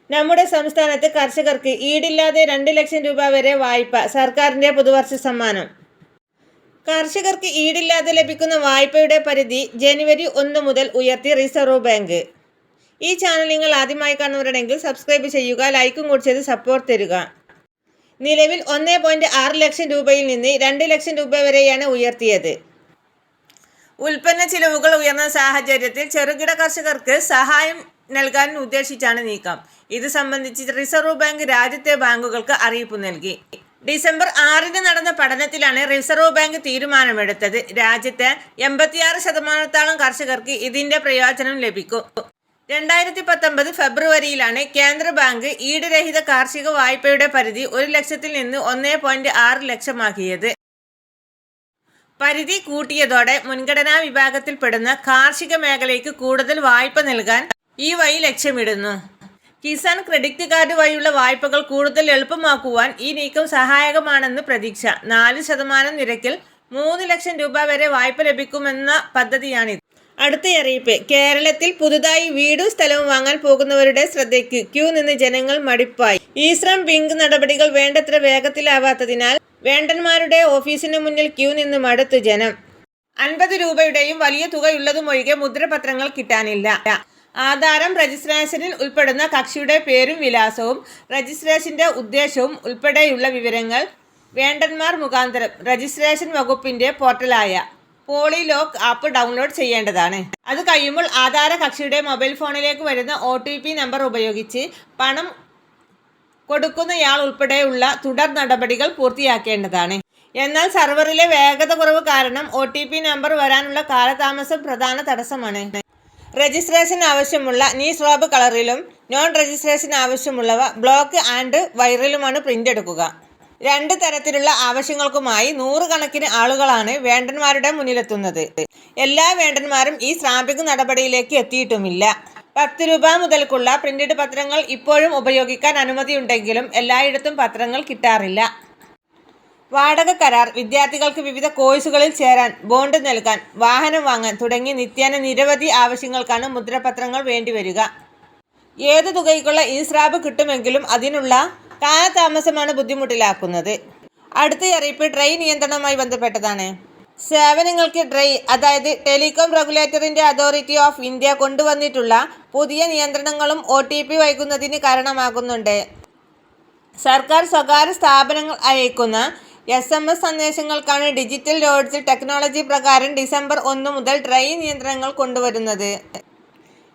നമ്മുടെ സംസ്ഥാനത്ത് കർഷകർക്ക് ഈടില്ലാതെ 2 ലക്ഷം രൂപ വരെ വായ്പ. സർക്കാരിൻ്റെ പുതുവർഷ സമ്മാനം. കർഷകർക്ക് ഈടില്ലാതെ ലഭിക്കുന്ന വായ്പയുടെ പരിധി ജനുവരി 1 മുതൽ ഉയർത്തി റിസർവ് ബാങ്ക്. ഈ ചാനൽ നിങ്ങൾ ആദ്യമായി കാണുന്നവരുണ്ടെങ്കിൽ സബ്സ്ക്രൈബ് ചെയ്യുക, ലൈക്കും കൂടി ചെയ്ത് സപ്പോർട്ട് തരിക. നിലവിൽ 1.6 ലക്ഷം രൂപയിൽ നിന്ന് 2 ലക്ഷം രൂപ വരെയാണ് ഉയർത്തിയത്. ഉൽപ്പന്ന ചിലവുകൾ ഉയർന്ന സാഹചര്യത്തിൽ ചെറുകിട കർഷകർക്ക് സഹായം നൽകാൻ ഉദ്ദേശിച്ചാണ് നീക്കം. ഇത് സംബന്ധിച്ച് റിസർവ് ബാങ്ക് രാജ്യത്തെ ബാങ്കുകൾക്ക് അറിയിപ്പ് നൽകി. ഡിസംബർ 6 നടന്ന പഠനത്തിലാണ് റിസർവ് ബാങ്ക് തീരുമാനമെടുത്തത്. രാജ്യത്തെ 86% കർഷകർക്ക് ഇതിന്റെ പ്രയോജനം ലഭിക്കും. 2019 ഫെബ്രുവരിയിലാണ് കേന്ദ്ര ബാങ്ക് ഈടുരഹിത കാർഷിക വായ്പയുടെ പരിധി 1 ലക്ഷത്തിൽ നിന്ന് 1.6 ലക്ഷമാക്കിയത്. പരിധി കൂട്ടിയതോടെ മുൻഗണനാ വിഭാഗത്തിൽപ്പെടുന്ന കാർഷിക മേഖലയ്ക്ക് കൂടുതൽ വായ്പ നൽകാൻ ഈ വഴി ലക്ഷ്യമിടുന്നു. കിസാൻ ക്രെഡിറ്റ് കാർഡ് വഴിയുള്ള വായ്പകൾ കൂടുതൽ എളുപ്പമാക്കുവാൻ ഈ നീക്കം സഹായകമാണെന്ന് പ്രതീക്ഷ. 4% നിരക്കിൽ 3 ലക്ഷം രൂപ വരെ വായ്പ ലഭിക്കുമെന്ന പദ്ധതിയാണിത്. അടുത്ത അറിയിപ്പ്. കേരളത്തിൽ പുതുതായി വീടും സ്ഥലവും വാങ്ങാൻ പോകുന്നവരുടെ ശ്രദ്ധയ്ക്ക്. ക്യൂ നിന്ന് ജനങ്ങൾ മടുപ്പായി. ഈ-ശ്രം പിങ്ക് നടപടികൾ വേണ്ടത്ര വേഗത്തിലാവാത്തതിനാൽ വേണ്ടന്മാരുടെ ഓഫീസിന് മുന്നിൽ ക്യൂ നിന്ന് മടുത്തു ജനം. 50 രൂപയുടെയും വലിയ തുകയുള്ളതുമൊഴികെ മുദ്രപത്രങ്ങൾ കിട്ടാനില്ല. ആധാരം രജിസ്ട്രേഷനിൽ ഉൾപ്പെടുന്ന കക്ഷിയുടെ പേരും വിലാസവും രജിസ്ട്രേഷന്റെ ഉദ്ദേശവും ഉൾപ്പെടെയുള്ള വിവരങ്ങൾ വേണ്ടന്മാർ മുഖാന്തരം രജിസ്ട്രേഷൻ വകുപ്പിന്റെ പോർട്ടലായ പോളിലോക്ക് ആപ്പ് ഡൗൺലോഡ് ചെയ്യേണ്ടതാണ്. അത് കഴിയുമ്പോൾ ആധാര കക്ഷിയുടെ മൊബൈൽ ഫോണിലേക്ക് വരുന്ന OTP നമ്പർ ഉപയോഗിച്ച് പണം കൊടുക്കുന്നയാൾ ഉൾപ്പെടെയുള്ള തുടർ നടപടികൾ പൂർത്തിയാക്കേണ്ടതാണ്. എന്നാൽ സർവറിലെ വേഗത കുറവ് കാരണം OTP നമ്പർ വരാനുള്ള കാലതാമസം പ്രധാന തടസ്സമാണ്. രജിസ്ട്രേഷൻ ആവശ്യമുള്ള നീസ് റോബ് കളറിലും നോൺ രജിസ്ട്രേഷൻ ആവശ്യമുള്ളവ ബ്ലോക്ക് ആൻഡ് വൈറിലുമാണ് പ്രിന്റ് എടുക്കുക. 2 തരത്തിലുള്ള ആവശ്യങ്ങൾക്കുമായി 100 കണക്കിന് ആളുകളാണ് വേണ്ടന്മാരുടെ മുന്നിലെത്തുന്നത്. എല്ലാ വേണ്ടന്മാരും ഈ സ്റ്റാമ്പിംഗ് നടപടിയിലേക്ക് എത്തിയിട്ടുമില്ല. 10 രൂപ മുതൽക്കുള്ള പ്രിന്റഡ് പത്രങ്ങൾ ഇപ്പോഴും ഉപയോഗിക്കാൻ അനുമതിയുണ്ടെങ്കിലും എല്ലായിടത്തും പത്രങ്ങൾ കിട്ടാറില്ല. വാടക കരാർ, വിദ്യാർത്ഥികൾക്ക് വിവിധ കോഴ്സുകളിൽ ചേരാൻ, ബോണ്ട് നൽകാൻ, വാഹനം വാങ്ങാൻ തുടങ്ങി നിത്യേന നിരവധി ആവശ്യങ്ങൾക്കാണ് മുദ്രപത്രങ്ങൾ വേണ്ടിവരിക. ഏതു തുകയ്ക്കുള്ള ഈ-സ്രാബ് കിട്ടുമെങ്കിലും അതിനുള്ള കാലതാമസമാണ് ബുദ്ധിമുട്ടിലാക്കുന്നത്. അടുത്ത അറിയിപ്പ് ട്രെയിൻ നിയന്ത്രണവുമായി ബന്ധപ്പെട്ടതാണ്. സേവനങ്ങൾക്ക് അതായത് ടെലികോം റെഗുലേറ്ററിന്റെ അതോറിറ്റി ഓഫ് ഇന്ത്യ കൊണ്ടുവന്നിട്ടുള്ള പുതിയ നിയന്ത്രണങ്ങളും OTP വൈകുന്നതിന് കാരണമാകുന്നുണ്ട്. സർക്കാർ സ്വകാര്യ സ്ഥാപനങ്ങൾ അയക്കുന്ന SMS സന്ദേശങ്ങൾക്കാണ് ഡിജിറ്റൽ ലോഡ്ജ് ടെക്നോളജി പ്രകാരം ഡിസംബർ 1 മുതൽ ട്രെയിൻ നിയന്ത്രണങ്ങൾ കൊണ്ടുവരുന്നത്.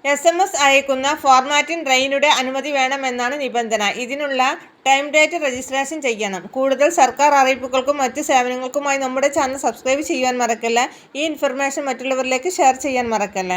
SMS അയക്കുന്ന ഫോർമാറ്റിന് ട്രെയിനുടെ അനുമതി വേണമെന്നാണ് നിബന്ധന. ഇതിനുള്ള ടൈം ഡേറ്റ് രജിസ്ട്രേഷൻ ചെയ്യണം. കൂടുതൽ സർക്കാർ അറിയിപ്പുകൾക്കും മറ്റ് സേവനങ്ങൾക്കുമായി നമ്മുടെ ചാനൽ സബ്സ്ക്രൈബ് ചെയ്യാൻ മറക്കല്ല. ഈ ഇൻഫർമേഷൻ മറ്റുള്ളവരിലേക്ക് ഷെയർ ചെയ്യാൻ മറക്കല്ല.